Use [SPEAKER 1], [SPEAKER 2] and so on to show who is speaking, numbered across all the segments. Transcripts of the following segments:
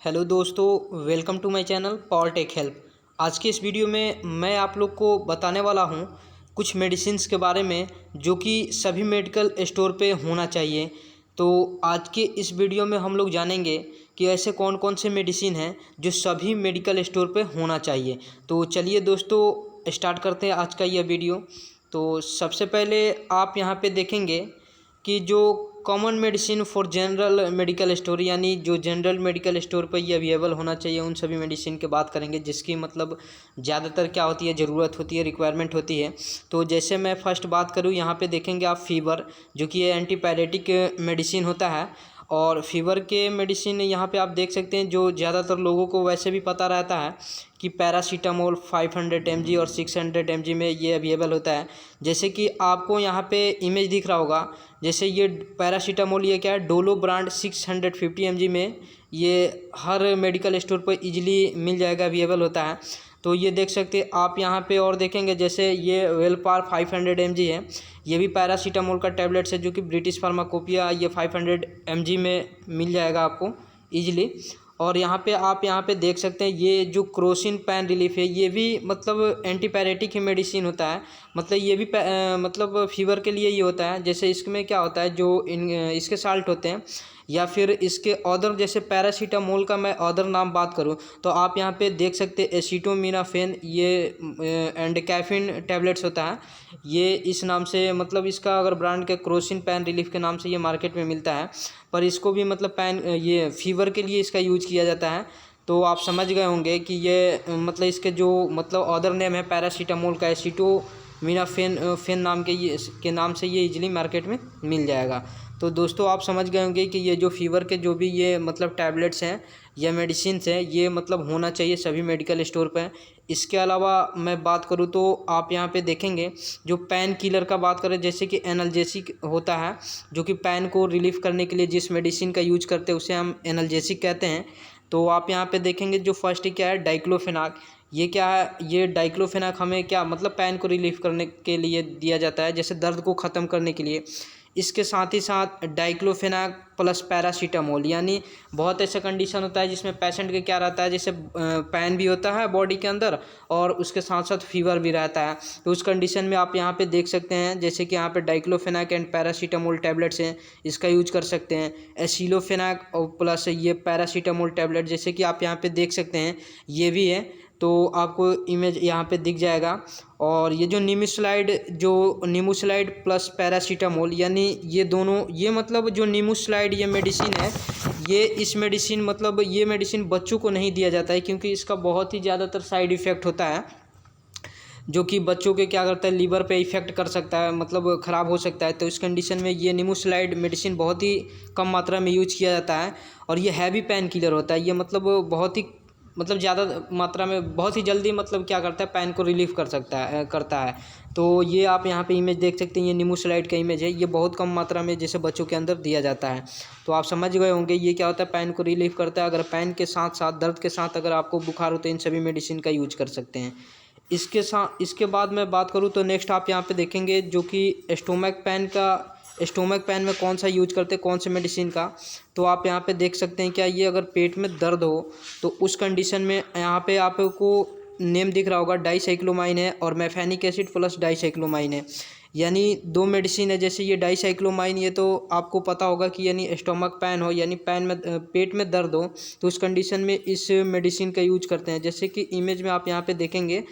[SPEAKER 1] Hello दोस्तों, welcome to my channel Power Tech Help. आज के इस वीडियो में मैं आप लोग को बताने वाला हूं कुछ मेडिसिन्स के बारे में जो कि सभी मेडिकल स्टोर पे होना चाहिए। तो आज के इस वीडियो में हम लोग जानेंगे कि ऐसे कौन कौन से मेडिसिन हैं जो सभी मेडिकल स्टोर पे होना चाहिए। तो चलिए दोस्तों, स्टार्ट करते हैं आज का यह वीडियो। तो सबसे पहले आप यहाँ पे देखेंगे कि जो common medicine for general medical store, यानी जो जनरल मेडिकल स्टोर पर ये अवेलेबल होना चाहिए, उन सभी मेडिसिन की बात करेंगे जिसकी मतलब ज़्यादातर क्या होती है, ज़रूरत होती है, रिक्वायरमेंट होती है। तो जैसे मैं फर्स्ट बात करूँ, यहाँ पे देखेंगे आप फीवर, जो कि ये एंटीपायरेटिक मेडिसिन होता है। और फीवर के मेडिसिन यहाँ पे आप देख सकते हैं, जो ज़्यादातर लोगों को वैसे भी पता रहता है कि पैरासीटामोल 500 mg और 600 mg में ये अवेलेबल होता है। जैसे कि आपको यहाँ पे इमेज दिख रहा होगा, जैसे ये पैरासीटामोल, ये क्या है, डोलो ब्रांड 650 mg में ये हर मेडिकल स्टोर पर इजीली मिल जाएगा, अवेलेबल होता है। तो ये देख सकते हैं आप यहाँ पे। और देखेंगे जैसे ये वेलपार 500 mg है, ये भी पैरासीटामोल का टैबलेट्स है, जो कि ब्रिटिश फार्माकोपिया ये 500 mg में मिल जाएगा आपको ईजिली। और यहाँ पे देख सकते हैं ये जो क्रोसिन पैन रिलीफ है, ये भी मतलब एंटीपायरेटिक ही मेडिसिन होता है। मतलब ये भी मतलब फीवर के लिए ही होता है। जैसे इसमें क्या होता है, जो इसके साल्ट होते हैं या फिर इसके अदर, जैसे पैरासीटामोल का मैं अदर नाम बात करूं तो आप यहाँ पे देख सकते हैं एसिटोमिनाफेन, ये एंडकैफिन टैबलेट्स होता है। ये इस नाम से, मतलब इसका अगर ब्रांड के क्रोसिन पैन रिलीफ के नाम से ये मार्केट में मिलता है, पर इसको भी मतलब ये फीवर के लिए इसका यूज किया जाता है। तो आप समझ गए होंगे कि ये मतलब इसके जो मतलब अदर नेम है पैरासीटामोल का, फेन नाम के नाम से ये इजीली मार्केट में मिल जाएगा। तो दोस्तों आप समझ गए होंगे कि ये जो फीवर के जो भी ये मतलब टैबलेट्स हैं या मेडिसिन्स हैं, ये मतलब होना चाहिए सभी मेडिकल स्टोर पर। इसके अलावा मैं बात करूँ तो आप यहाँ पे देखेंगे, जो पेन किलर का बात करें, जैसे कि एनाल्जेसिक होता है, जो कि पेन को रिलीफ करने के लिए जिस मेडिसिन का यूज करते हैं उसे हम एनाल्जेसिक कहते हैं। तो आप यहाँ पे देखेंगे जो फर्स्ट क्या है, डाइक्लोफेनाक। ये क्या है, ये डाइक्लोफेनाक हमें क्या मतलब पेन को रिलीफ करने के लिए दिया जाता है, जैसे दर्द को ख़त्म करने के लिए। इसके साथ ही साथ डाइक्लोफेनाक प्लस पैरासीटामोल, यानी बहुत ऐसा कंडीशन होता है जिसमें पेशेंट के क्या रहता है, जैसे पेन भी होता है बॉडी के अंदर और उसके साथ साथ फीवर भी रहता है। तो उस कंडीशन में आप यहाँ पे देख सकते हैं, जैसे कि यहाँ पे डाइक्लोफेनाक एंड पैरासीटामोल टैबलेट्स हैं, इसका यूज कर सकते हैं। एसिलोफेनाक और प्लस ये पैरासीटामोल टैबलेट, जैसे कि आप यहाँ पे देख सकते हैं, ये भी है। तो आपको इमेज यहाँ पे दिख जाएगा। और ये जो नीमोस्लाइड प्लस पैरासीटामोल, यानी ये दोनों, ये मतलब जो नीमोस्लाइड ये मेडिसिन है, इस मेडिसिन मतलब ये मेडिसिन बच्चों को नहीं दिया जाता है, क्योंकि इसका बहुत ही ज़्यादातर साइड इफ़ेक्ट होता है, जो कि बच्चों के क्या करता है, लीवर पे इफ़ेक्ट कर सकता है, मतलब ख़राब हो सकता है। तो इस कंडीशन में ये नीमोस्लाइड मेडिसिन बहुत ही कम मात्रा में यूज किया जाता है। और ये हैवी पेन किलर होता है, ये मतलब बहुत ही मतलब ज़्यादा मात्रा में बहुत ही जल्दी मतलब क्या करता है, पेन को रिलीफ करता है। तो ये आप यहाँ पे इमेज देख सकते हैं, ये नीमोस्लाइड का इमेज है। ये बहुत कम मात्रा में जैसे बच्चों के अंदर दिया जाता है। तो आप समझ गए होंगे ये क्या होता है, पेन को रिलीफ करता है। अगर पेन के साथ साथ दर्द के साथ अगर आपको बुखार हो तो इन सभी मेडिसिन का यूज कर सकते हैं। इसके बाद मैं बात करूँ तो नेक्स्ट आप यहाँ पे देखेंगे, जो कि स्टोमक पेन में कौन सा यूज करते हैं, कौन से मेडिसिन का। तो आप यहाँ पे देख सकते हैं, क्या ये अगर पेट में दर्द हो तो उस कंडीशन में यहाँ पे आपको नेम दिख रहा होगा, डाइसाइक्लोमाइन है और मेफेनिक एसिड प्लस डाइसाइक्लोमाइन है, यानी दो मेडिसिन है। जैसे ये डाइसाइक्लोमाइन, ये तो आपको पता होगा कि यानी स्टोमक पेन हो, यानी पेट में दर्द हो, तो उस कंडीशन में इस मेडिसिन का यूज करते हैं। जैसे कि इमेज में आप यहाँ पे देखेंगे,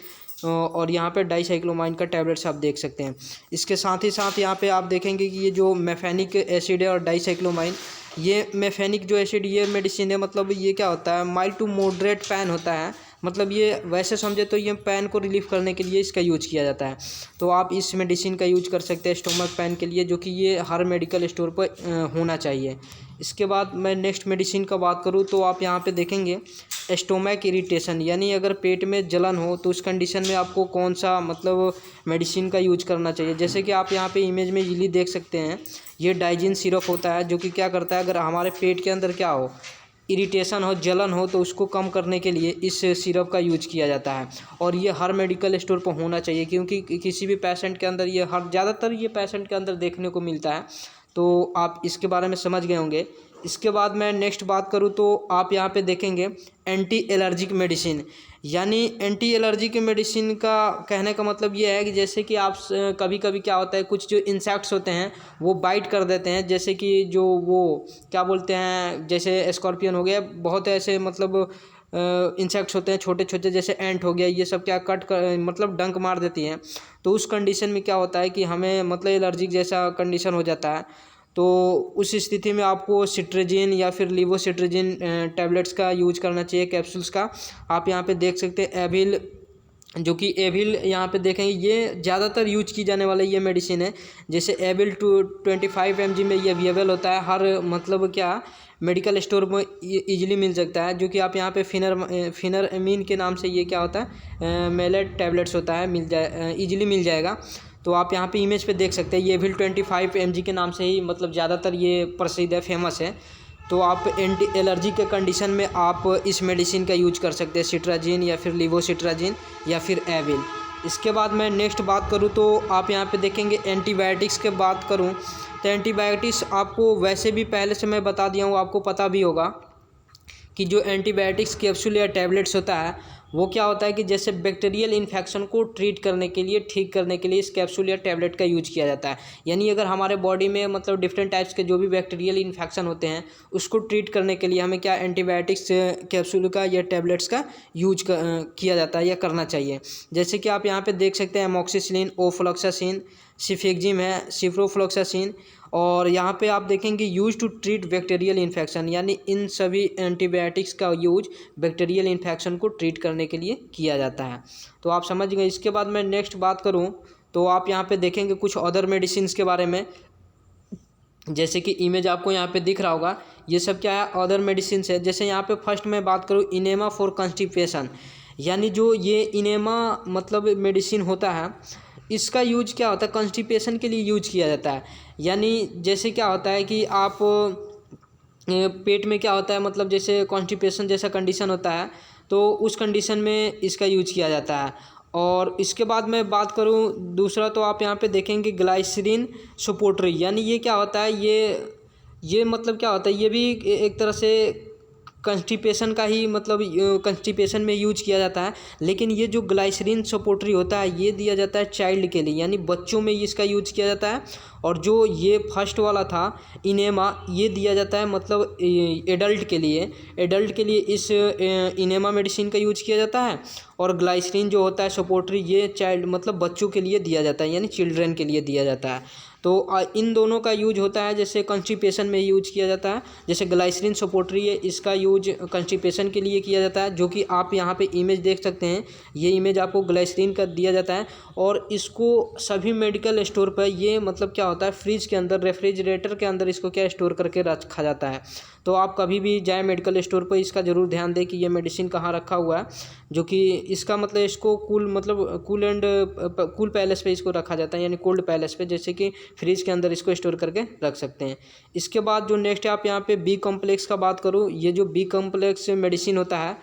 [SPEAKER 1] और यहाँ पे डाइसाइक्लोमाइन का टैबलेट्स आप देख सकते हैं। इसके साथ ही साथ यहाँ पे आप देखेंगे कि ये जो मेफेनिक एसिड है और डाइसाइक्लोमाइन, ये मेफेनिक जो एसिड ये मेडिसिन है, मतलब ये क्या होता है, माइल्ड टू मॉडरेट पेन होता है। मतलब ये वैसे समझे तो ये पेन को रिलीफ करने के लिए इसका यूज किया जाता है। तो आप इस मेडिसिन का यूज कर सकते हैं स्टोमक पेन के लिए, जो कि ये हर मेडिकल स्टोर पर होना चाहिए। इसके बाद मैं नेक्स्ट मेडिसिन का बात करूँ तो आप यहाँ पे देखेंगे स्टोमक इरिटेशन, यानी अगर पेट में जलन हो तो उस कंडीशन में आपको कौन सा मतलब मेडिसिन का यूज करना चाहिए। जैसे कि आप यहाँ पे इमेज में इजीली देख सकते हैं, ये डाइजिन सिरप होता है, जो कि क्या करता है, अगर हमारे पेट के अंदर क्या हो, इरिटेशन हो, जलन हो, तो उसको कम करने के लिए इस सिरप का यूज किया जाता है। और ये हर मेडिकल स्टोर पर होना चाहिए, क्योंकि किसी भी पेशेंट के अंदर ज़्यादातर ये पेशेंट के अंदर देखने को मिलता है। तो आप इसके बारे में समझ गए होंगे इसके बाद मैं नेक्स्ट बात करूँ तो आप यहाँ पे देखेंगे एंटी एलर्जिक मेडिसिन। यानी एंटी एलर्जी के मेडिसिन का कहने का मतलब ये है कि जैसे कि आप कभी कभी क्या होता है, कुछ जो इंसेक्ट्स होते हैं वो बाइट कर देते हैं, जैसे कि जो वो क्या बोलते हैं, जैसे स्कॉर्पियन हो गया, बहुत ऐसे मतलब इंसेक्ट्स होते हैं छोटे छोटे, जैसे एंट हो गया, ये सब क्या कट कर मतलब डंक मार देती हैं। तो उस कंडीशन में क्या होता है कि हमें मतलब एलर्जिक जैसा कंडीशन हो जाता है। तो उस स्थिति में आपको सिट्राजिन या फिर लिवोसिट्राजिन टैबलेट्स का यूज करना चाहिए, कैप्सूल्स का। आप यहाँ पे देख सकते हैं एविल, जो कि एविल यहाँ पे देखेंगे ये ज़्यादातर यूज की जाने वाला ये मेडिसिन है। जैसे एविल 25 mg में ये अवेलेबल होता है, हर मतलब क्या मेडिकल स्टोर में इजीली मिल सकता है। जो कि आप यहाँ पे फिनर अमीन के नाम से ये क्या होता है, मेलेट टैबलेट्स होता है, इजीली मिल जाएगा। तो आप यहाँ पे इमेज पे देख सकते हैं, ये एविल 25 mg के नाम से ही मतलब ज़्यादातर ये प्रसिद्ध है, फेमस है। तो आप एंटी एलर्जी के कंडीशन में आप इस मेडिसिन का यूज कर सकते हैं, सिट्राजिन या फिर लिवोसिट्राजिन या फिर एविल। इसके बाद मैं नेक्स्ट बात करूँ तो आप यहाँ पे देखेंगे एंटीबायोटिक्स के बात करूँ तो एंटीबायोटिक्स आपको वैसे भी पहले से मैं बता दिया हूँ, आपको पता भी होगा कि जो एंटीबायोटिक्स कैप्सूल या टैबलेट्स होता है वो क्या होता है कि जैसे बैक्टीरियल इन्फेक्शन को ट्रीट करने के लिए, ठीक करने के लिए इस कैप्सूल या टैबलेट का यूज किया जाता है। यानी अगर हमारे बॉडी में मतलब डिफरेंट टाइप्स के जो भी बैक्टीरियल इन्फेक्शन होते हैं उसको ट्रीट करने के लिए हमें क्या एंटीबायोटिक्स कैप्सूल का या टैबलेट्स का यूज किया जाता है या करना चाहिए। जैसे कि आप यहाँ पर देख सकते हैं एमोक्सिसिलिन, ओफ्लॉक्सासिन, सिफेक्जिम है, सिप्रोफ्लॉक्सासिन, और यहाँ पे आप देखेंगे use to treat bacterial infection. यानी इन सभी एंटीबायोटिक्स का यूज बैक्टीरियल इन्फेक्शन को ट्रीट करने के लिए किया जाता है। तो आप समझ गए। इसके बाद मैं नेक्स्ट बात करूँ तो आप यहाँ पे देखेंगे कुछ अदर मेडिसिन के बारे में, जैसे कि इमेज आपको यहाँ पे दिख रहा होगा, ये सब क्या है, अदर मेडिसिन है। जैसे यहाँ पे फर्स्ट मैं बात करूँ इनेमा फॉर कॉन्स्टिपेशन। यानी जो ये इनेमा मतलब मेडिसिन होता है इसका यूज क्या होता है, कॉन्स्टिपेशन के लिए यूज किया जाता है। यानी जैसे क्या होता है कि आप पेट में क्या होता है, मतलब जैसे कॉन्स्टिपेशन जैसा कंडीशन होता है तो उस कंडीशन में इसका यूज किया जाता है। और इसके बाद मैं बात करूं दूसरा तो आप यहाँ पे देखेंगे ग्लाइसरीन सपोर्टरी। यानी ये क्या होता है, ये मतलब क्या होता है, ये भी एक तरह से कंस्टिपेशन का ही मतलब कंस्टिपेशन में यूज किया जाता है। लेकिन ये जो ग्लाइसरीन सपोर्टरी होता है ये दिया जाता है चाइल्ड के लिए, यानी बच्चों में इसका यूज किया जाता है। और जो ये फर्स्ट वाला था इनेमा, ये दिया जाता है मतलब एडल्ट के लिए। एडल्ट के लिए इस इनेमा मेडिसिन का यूज किया जाता है। और ग्लाइसरीन जो होता है सपोर्टरी ये चाइल्ड मतलब बच्चों के लिए दिया जाता है, यानी चिल्ड्रन के लिए दिया जाता है। तो इन दोनों का यूज होता है जैसे कॉन्स्टिपेशन में यूज किया जाता है। जैसे ग्लाइसरीन सपोर्टरी है, इसका यूज कॉन्स्टिपेशन के लिए किया जाता है, जो कि आप यहाँ पे इमेज देख सकते हैं। ये इमेज आपको ग्लाइसरीन का दिया जाता है। और इसको सभी मेडिकल स्टोर पर ये मतलब क्या होता है, फ्रिज के अंदर, रेफ्रिजरेटर के अंदर इसको क्या स्टोर करके रखा जाता है। तो आप कभी भी जाए मेडिकल स्टोर पर इसका ज़रूर ध्यान दें कि ये मेडिसिन कहाँ रखा हुआ है। जो कि इसका मतलब इसको कूल पैलेस पे इसको रखा जाता है, यानी कोल्ड पैलेस पे, जैसे कि फ्रिज के अंदर इसको स्टोर करके रख सकते हैं। इसके बाद जो नेक्स्ट आप यहाँ पे बी कॉम्प्लेक्स का बात करूँ, ये जो बी कॉम्प्लेक्स मेडिसिन होता है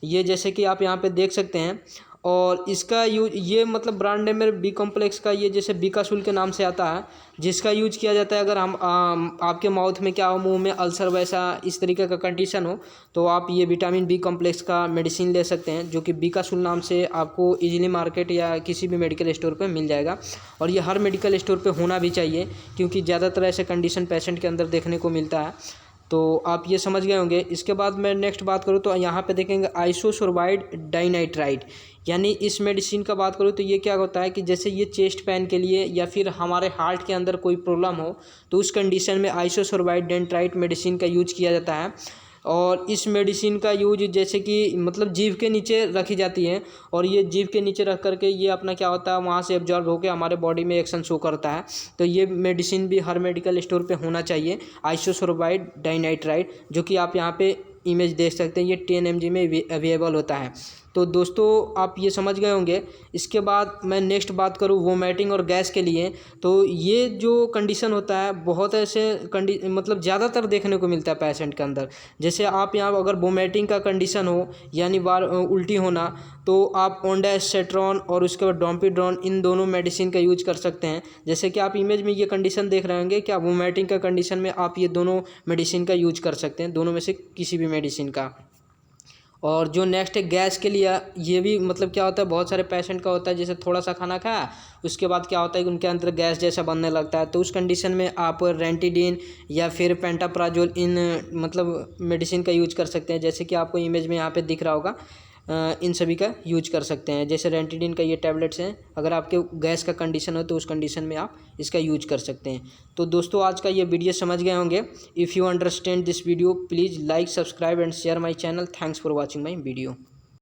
[SPEAKER 1] ये जैसे कि आप यहाँ पे देख सकते हैं। और इसका यूज ये मतलब ब्रांड नेम है बी कॉम्प्लेक्स का, ये जैसे बीकासुल के नाम से आता है, जिसका यूज किया जाता है अगर हम आपके माउथ में क्या हो, मुंह में अल्सर वैसा इस तरीके का कंडीशन हो तो आप ये विटामिन बी कॉम्प्लेक्स का मेडिसिन ले सकते हैं, जो कि बीकासुल नाम से आपको इजीली मार्केट या किसी भी मेडिकल स्टोर पे मिल जाएगा। और ये हर मेडिकल स्टोर पे होना भी चाहिए, क्योंकि ज़्यादातर ऐसे कंडीशन पेशेंट के अंदर देखने को मिलता है। तो आप ये समझ गए होंगे। इसके बाद मैं नेक्स्ट बात करूँ तो यहाँ पे देखेंगे आइसोसोर्बाइड डाइनाइट्राइड। यानी इस मेडिसिन का बात करूँ तो ये क्या होता है कि जैसे ये चेस्ट पेन के लिए या फिर हमारे हार्ट के अंदर कोई प्रॉब्लम हो तो उस कंडीशन में आइसोसोर्बाइड डाइनाइट्राइड मेडिसिन का यूज किया जाता है। और इस मेडिसिन का यूज जैसे कि मतलब जीभ के नीचे रखी जाती है, और ये जीभ के नीचे रख करके ये अपना क्या होता है वहाँ से एब्जॉर्ब होकर हमारे बॉडी में एक्शन शो करता है। तो ये मेडिसिन भी हर मेडिकल स्टोर पे होना चाहिए, आइसोसोर्बाइड डाइनाइट्राइड, जो कि आप यहाँ पे इमेज देख सकते हैं। ये 10 mg में अवेलेबल होता है। तो दोस्तों आप ये समझ गए होंगे। इसके बाद मैं नेक्स्ट बात करूँ वोमिटिंग और गैस के लिए, तो ये जो कंडीशन होता है बहुत ऐसे मतलब ज़्यादातर देखने को मिलता है पेशेंट के अंदर। जैसे आप यहाँ अगर वोमिटिंग का कंडीशन हो यानी बार उल्टी होना, तो आप ओंडास्ट्रोन और उसके बाद डोम्पिड्रोन इन दोनों मेडिसिन का यूज कर सकते हैं। जैसे कि आप इमेज में ये कंडीशन देख रहे होंगे, क्या वोमिटिंग का कंडीशन में आप ये दोनों मेडिसिन का यूज कर सकते हैं, दोनों में से किसी भी मेडिसिन का। और जो नेक्स्ट है गैस के लिए, ये भी मतलब क्या होता है बहुत सारे पेशेंट का होता है, जैसे थोड़ा सा खाना खाया उसके बाद क्या होता है कि उनके अंदर गैस जैसा बनने लगता है, तो उस कंडीशन में आप रेंटिडिन या फिर पेंटाप्राजोल इन मतलब मेडिसिन का यूज कर सकते हैं। जैसे कि आपको इमेज में यहाँ पे दिख रहा होगा, इन सभी का यूज कर सकते हैं। जैसे रेंटिडिन का ये टैबलेट्स हैं, अगर आपके गैस का कंडीशन हो तो उस कंडीशन में आप इसका यूज कर सकते हैं। तो दोस्तों आज का ये वीडियो समझ गए होंगे। If you understand this video please like, subscribe and share my channel. Thanks for watching my video.